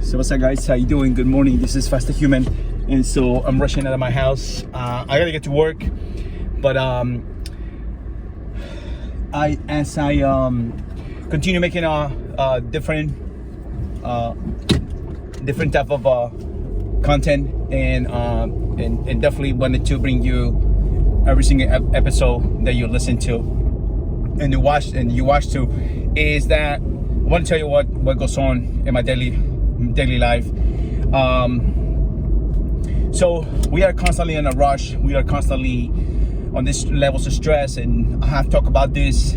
So what's up, guys? How you doing? Good morning. This is Faster Human, and so I'm rushing out of my house. I gotta get to work, but as I continue making a different type of content, and definitely wanted to bring you every single episode that you listen to and you watch to, is that I want to tell you what goes on in my daily life. So we are constantly in a rush. We are constantly on this levels of stress, and I have talked about this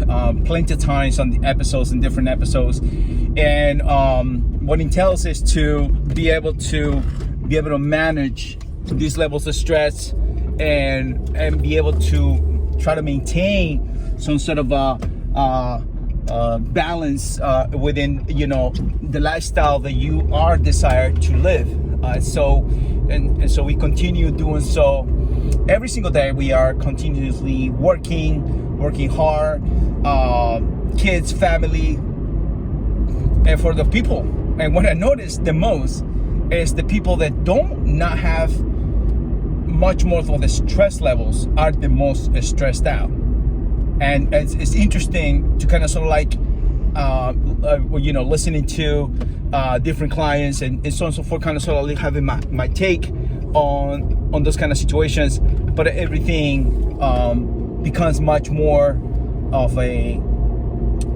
plenty of times on the episodes and different episodes. And what it entails is to be able to manage these levels of stress and be able to try to maintain some sort of balance within the lifestyle that you are desired to live. So we continue doing so every single day. We are continuously working hard, kids, family, and for the people. And what I notice the most is the people that not have much more of the stress levels are the most stressed out. And it's interesting to kind of sort of like, listening to different clients and so on and so forth, kind of sort of like having my take on those kind of situations. But everything becomes much more of a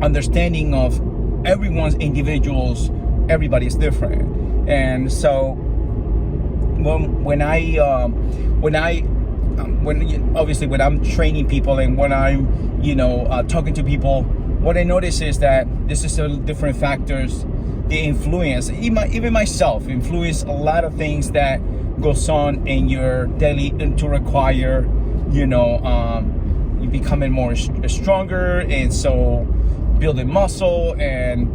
understanding of everyone's individuals. Everybody is different. And so when I'm training people and when I'm talking to people, what I notice is that this is different factors. They influence, even myself, influence a lot of things that goes on in your daily, and to require you becoming more stronger, and so building muscle and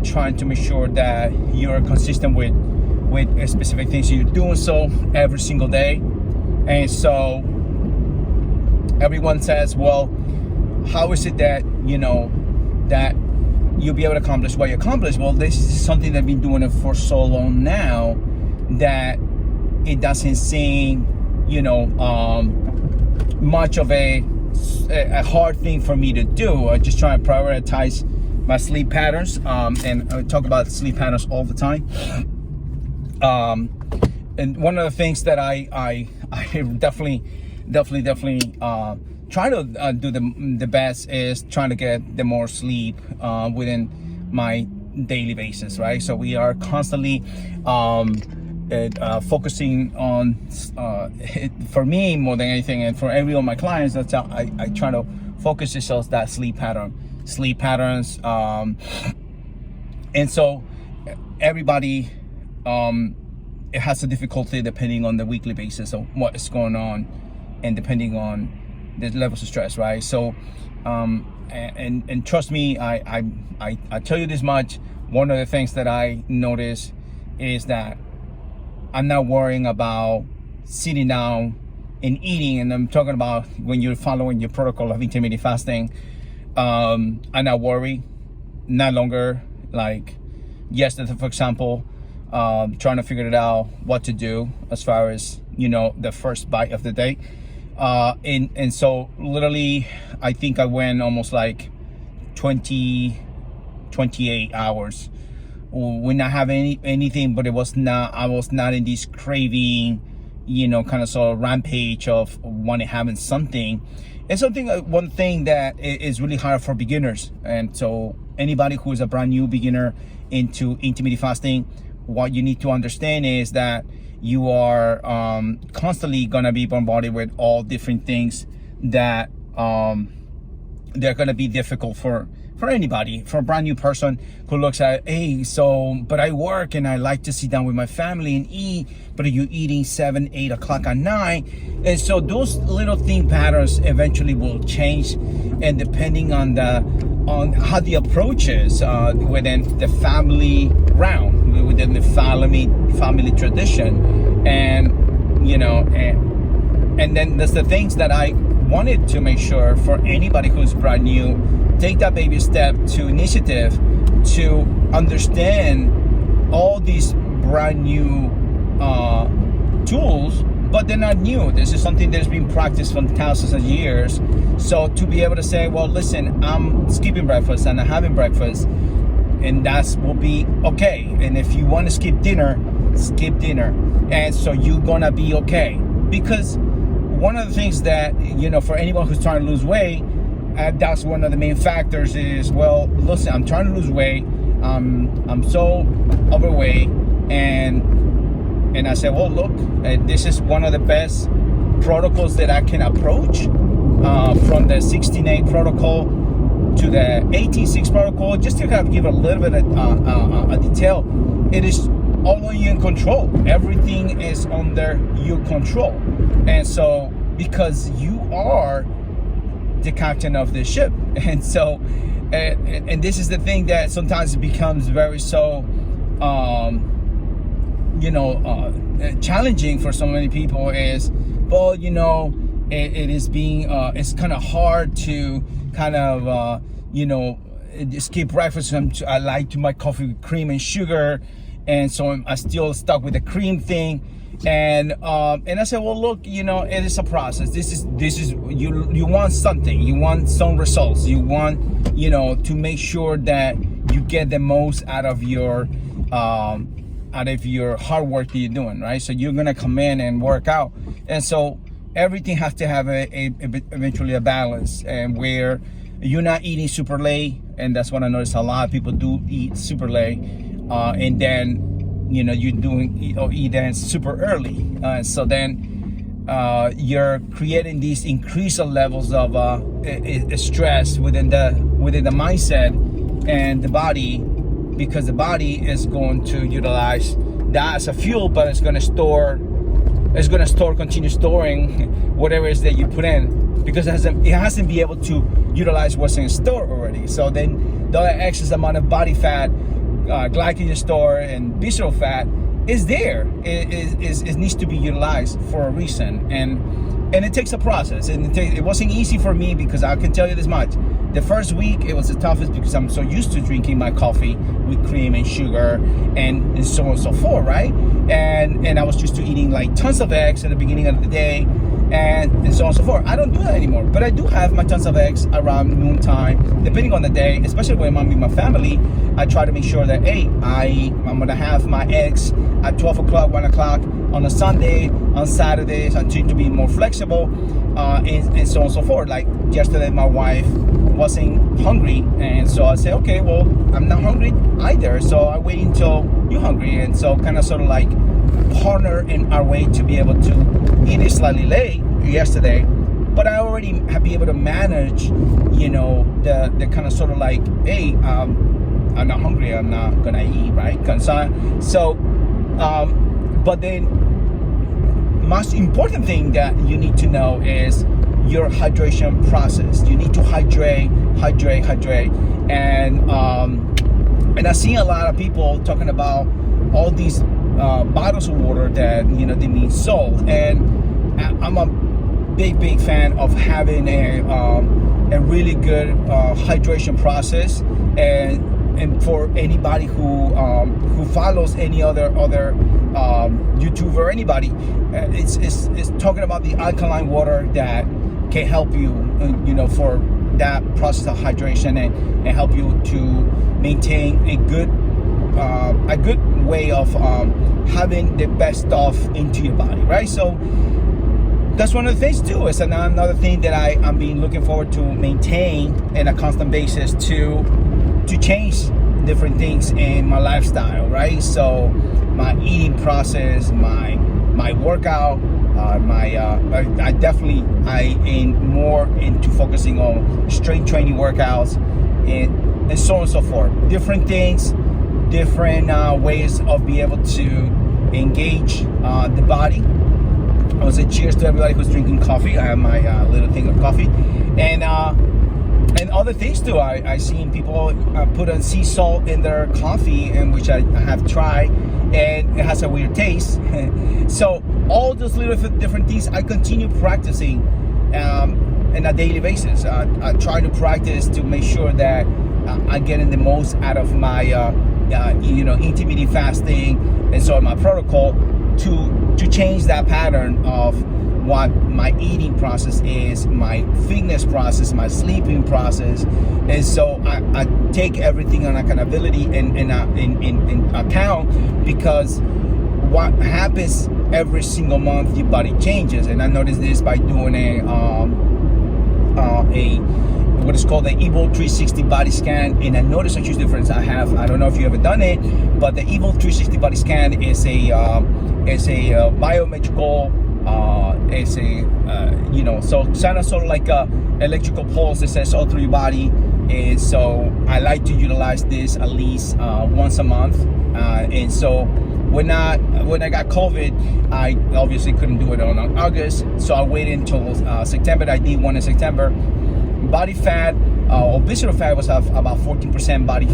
trying to make sure that you're consistent with specific things you're doing so every single day. And so everyone says, well, how is it that that you'll be able to accomplish what you accomplish? Well, this is something that I've been doing it for so long now that it doesn't seem much of a hard thing for me to do. I just try to prioritize my sleep patterns, and I talk about sleep patterns all the time. And one of the things that I definitely try to do the best is trying to get the more sleep within my daily basis, right? So we are constantly focusing on, for me more than anything, and for every one of my clients, that's how I try to focus yourself that sleep patterns. And so everybody it has a difficulty depending on the weekly basis of what is going on, and depending on the levels of stress, right? So and trust me, I tell you this much, one of the things that I notice is that I'm not worrying about sitting down and eating, and I'm talking about when you're following your protocol of intermittent fasting. I'm not worried, not longer. Like yesterday, for example, trying to figure it out what to do as far as the first bite of the day, and so literally I think I went almost like 28 hours when not having anything, but I was not in this craving, kind of sort of rampage of wanting having something. And one thing that is really hard for beginners, and so anybody who is a brand new beginner into intermittent fasting, what you need to understand is that you are constantly gonna be bombarded with all different things that they're gonna be difficult for anybody, for a brand new person who looks at, hey, but I work and I like to sit down with my family and eat, but are you eating 7, 8 o'clock at night? And so those little thing patterns eventually will change, and depending on how the approach is within the family round, within the family tradition, and and then there's the things that I wanted to make sure for anybody who's brand new, take that baby step to initiative to understand all these brand new tools, but they're not new. This is something that's been practiced for thousands of years. So to be able to say, well, listen, I'm skipping breakfast and I'm having breakfast, and that's will be okay. And if you want to skip dinner, and so you're gonna be okay. Because one of the things that, you know, for anyone who's trying to lose weight, that's one of the main factors is, well, listen, I'm trying to lose weight, I'm so overweight, and I said, well, look, this is one of the best protocols that I can approach, from the 16-8 protocol to the 18-6 protocol, just to kind of give a little bit of a detail. It is all on you in control. Everything is under your control. And so, because you are the captain of the ship. And so, and this is the thing that sometimes it becomes very so, challenging for so many people is, well, you know, it is being, it's kind of hard to kind of, skip breakfast. I like my coffee with cream and sugar. And so I'm still stuck with the cream thing. And I said, well, look, you know, it is a process. This is you want something, you want some results, you want, you know, to make sure that you get the most out of your hard work that you're doing, right? So you're gonna come in and work out, and so everything has to have eventually a balance, and where you're not eating super late, and that's what I noticed a lot of people do, eat super late, and then, you know, you're doing eat then super early, so then you're creating these increased levels of stress within the mindset and the body, because the body is going to utilize that as a fuel, but it's going to continue storing whatever it is that you put in, because it hasn't been able to utilize what's in store already. So then the excess amount of body fat, glycogen store, and visceral fat is there. It needs to be utilized for a reason, and it takes a process, and it wasn't easy for me, because I can tell you this much: the first week it was the toughest, because I'm so used to drinking my coffee with cream and sugar and so on and so forth, right? And I was used to eating like tons of eggs at the beginning of the day, and so on and so forth. I don't do that anymore, but I do have my tons of eggs around noontime, depending on the day, especially when I'm with my family. I try to make sure that, hey, I'm gonna have my eggs at 12 o'clock, 1 o'clock on a Sunday, on Saturdays. I tend to be more flexible, and so on and so forth. Like yesterday, my wife wasn't hungry, and so I said, okay, well, I'm not hungry either, so I wait until you're hungry, and so kind of sort of like partner in our way to be able to eat it slightly late yesterday. But I already have been able to manage, you know, the kind of sort of like, hey, I'm not hungry, I'm not gonna eat, right? So, but then most important thing that you need to know is your hydration process. You need to hydrate, and I see a lot of people talking about all these bottles of water that, you know, they mean salt, and I'm a big fan of having a really good hydration process, and for anybody who follows any other YouTuber or anybody, it's talking about the alkaline water that can help you, you know, for that process of hydration, and help you to maintain a good way of having the best stuff into your body, right? So that's one of the things too. It's another thing that I'm being looking forward to maintain in a constant basis to change different things in my lifestyle, right? So my eating process, my workout, I aim more into focusing on strength training workouts, and so on and so forth. Different things, different ways of being able to engage the body. I would say cheers to everybody who's drinking coffee. I have my little thing of coffee, and other things too. I seen people put on sea salt in their coffee, and which I have tried, and it has a weird taste. So all those little different things I continue practicing on a daily basis. I try to practice to make sure that I'm getting the most out of my intermittent fasting, and so my protocol to change that pattern of what my eating process is, my fitness process, my sleeping process. And so I take everything on accountability in account, because what happens every single month, your body changes. And I noticed this by doing what is called the Evo 360 body scan, and I noticed a huge difference. I don't know if you ever done it, but the Evo 360 body scan is a biometrical, so kind of like a electrical pulse that says all through your body. And so I like to utilize this at least once a month. And so when I got COVID, I obviously couldn't do it on August, so I waited until September. I did one in September. Body fat, or visceral fat, was about 14% body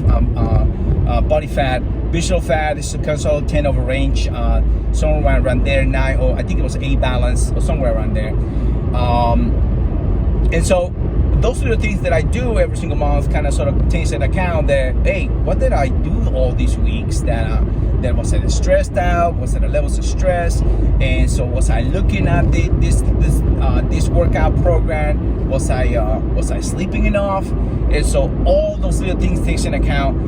fat. Visceral fat is considered 10 over range, somewhere around there, 9, or I think it was 8 balance, or somewhere around there. And so those are the things that I do every single month, kind of sort of takes into account that, hey, what did I do all these weeks that was I stressed out? Was it the levels of stress? And so was I looking at this workout program? Was I sleeping enough? And so all those little things takes into account.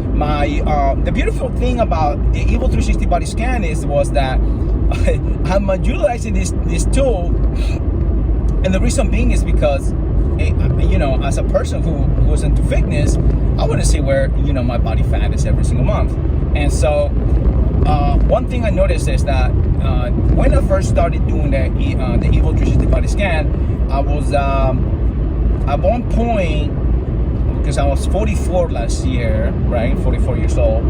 The beautiful thing about the Evo 360 body scan was that I'm utilizing this tool, and the reason being is because, as a person who is into fitness, I want to see where my body fat is every single month. And so one thing I noticed is that when I first started doing the Evo 360 body scan, I was at one point, because I was 44 last year, right? 44 years old.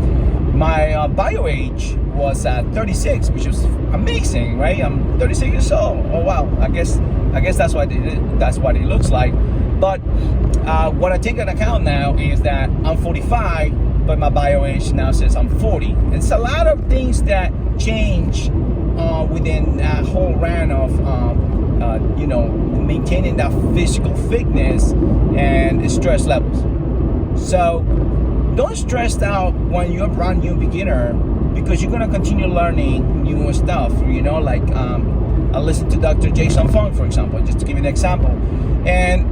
My bio age was at 36, which was amazing, right? I'm 36 years old. Oh wow! I guess that's what it looks like. But what I take into account now is that I'm 45, but my bio age now says I'm 40. It's a lot of things that change within that whole round of maintaining that physical fitness and stress levels. So don't stress out when you're a brand new beginner, because you're gonna continue learning new stuff. I listen to Dr. Jason Fung, for example, just to give you an example, and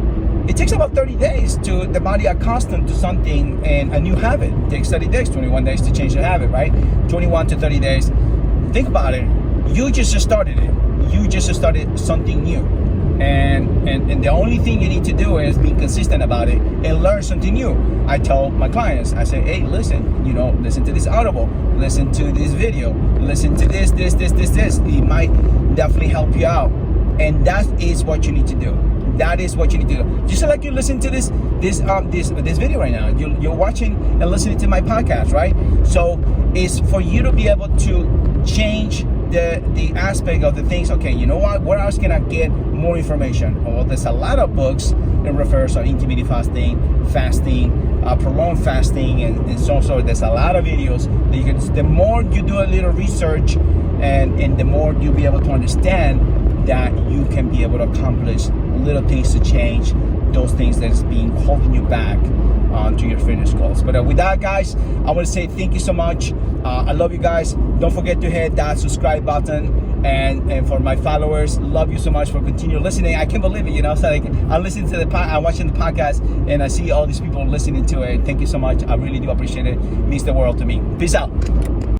it takes about 30 days to the body accustomed to something, and a new habit. It takes 30 days, 21 days to change the habit, right? 21 to 30 days. Think about it. You just started it. You just started something new. And the only thing you need to do is be consistent about it and learn something new. I tell my clients, I say, hey, listen to this audible, listen to this video, listen to this. It might definitely help you out. And that is what you need to do. That is what you need to do. Just like you listen to this video right now. You're watching and listening to my podcast, right? So it's for you to be able to change the aspect of the things. Okay, you know what? Where else can I get more information? Well, there's a lot of books that refers on intermittent fasting, prolonged fasting, and so on. There's a lot of videos that you can. The more you do a little research, and the more you'll be able to understand that you can be able to accomplish little things to change those things that's being holding you back to your fitness goals. But with that, guys, I want to say thank you so much. I love you guys. Don't forget to hit that subscribe button. And for my followers, love you so much for continuing listening. I can't believe it, It's like I'm listening to I'm watching the podcast, and I see all these people listening to it. Thank you so much. I really do appreciate it. It means the world to me. Peace out.